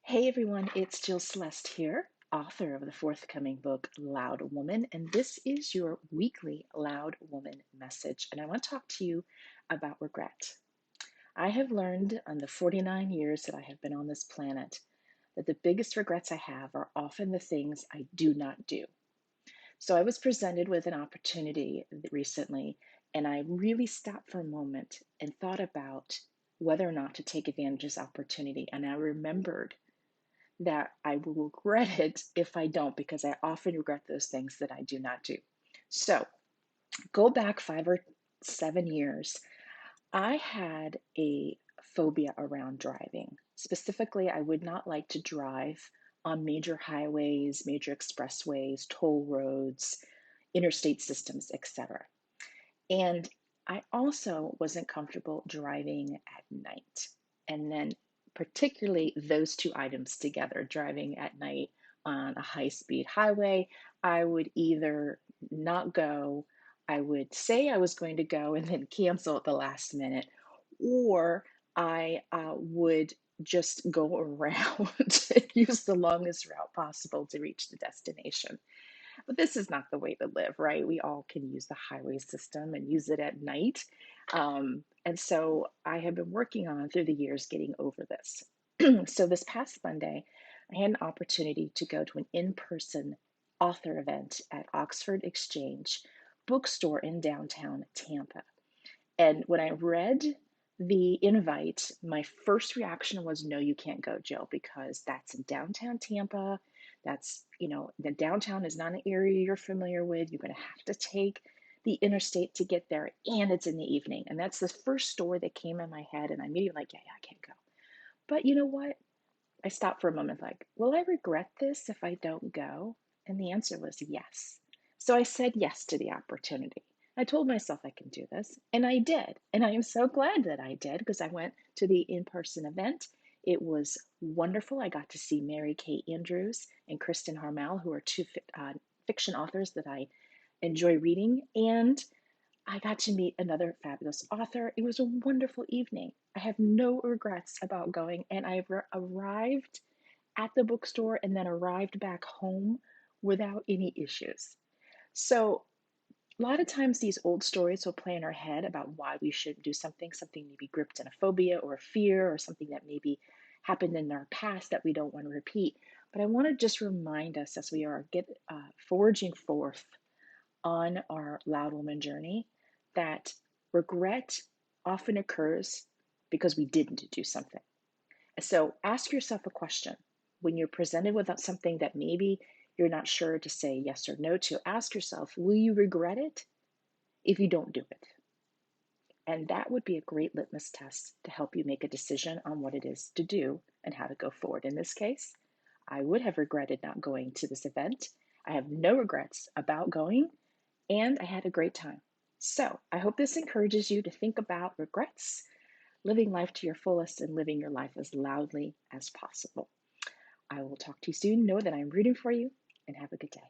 Hey everyone, it's Jill Celeste here, author of the forthcoming book Loud Woman, and this is your weekly Loud Woman message. And I want to talk to you about regret. I have learned on the 49 years that I have been on this planet that the biggest regrets I have are often the things I do not do. So I was presented with an opportunity recently, and I really stopped for a moment and thought about whether or not to take advantage of this opportunity. And I remembered that I will regret it if I don't, because I often regret those things that I do not do. So go back 5 or 7 years. I had a phobia around driving. Specifically, I would not like to drive on major highways, major expressways, toll roads, interstate systems, etc. And I also wasn't comfortable driving at night. And then, particularly those two items together, driving at night on a high speed highway, I would either not go, I would say I was going to go and then cancel at the last minute, or I would just go around and use the longest route possible to reach the destination. But this is not the way to live, right? We all can use the highway system and use it at night. And so I have been working on through the years getting over this. So this past Monday, I had an opportunity to go to an in person author event at Oxford Exchange bookstore in downtown Tampa. And when I read the invite, my first reaction was, no, you can't go, Jill, because that's in downtown Tampa. The downtown is not an area you're familiar with. You're going to have to take the interstate to get there, and it's in the evening. And that's the first story that came in my head. And I immediately like, yeah, I can't go. But you know what? I stopped for a moment, like, will I regret this if I don't go? And the answer was yes. So I said yes to the opportunity. I told myself I can do this, and I did. And I am so glad that I did because I went to the in person event. It was wonderful. I got to see Mary Kay Andrews and Kristen Harmel, who are two fiction authors that I enjoy reading. And I got to meet another fabulous author. It was a wonderful evening. I have no regrets about going, and I arrived at the bookstore and then arrived back home without any issues. So, a lot of times these old stories will play in our head about why we should do something maybe gripped in a phobia or a fear or something that maybe happened in our past that we don't want to repeat. But I want to just remind us as we are forging forth on our Loud Woman journey that regret often occurs because we didn't do something. So ask yourself a question when you're presented with something that maybe you're not sure to say yes or no to. Ask yourself, will you regret it if you don't do it? And that would be a great litmus test to help you make a decision on what it is to do and how to go forward. In this case, I would have regretted not going to this event. I have no regrets about going, and I had a great time. So I hope this encourages you to think about regrets, living life to your fullest, and living your life as loudly as possible. I will talk to you soon. Know that I'm rooting for you, and have a good day.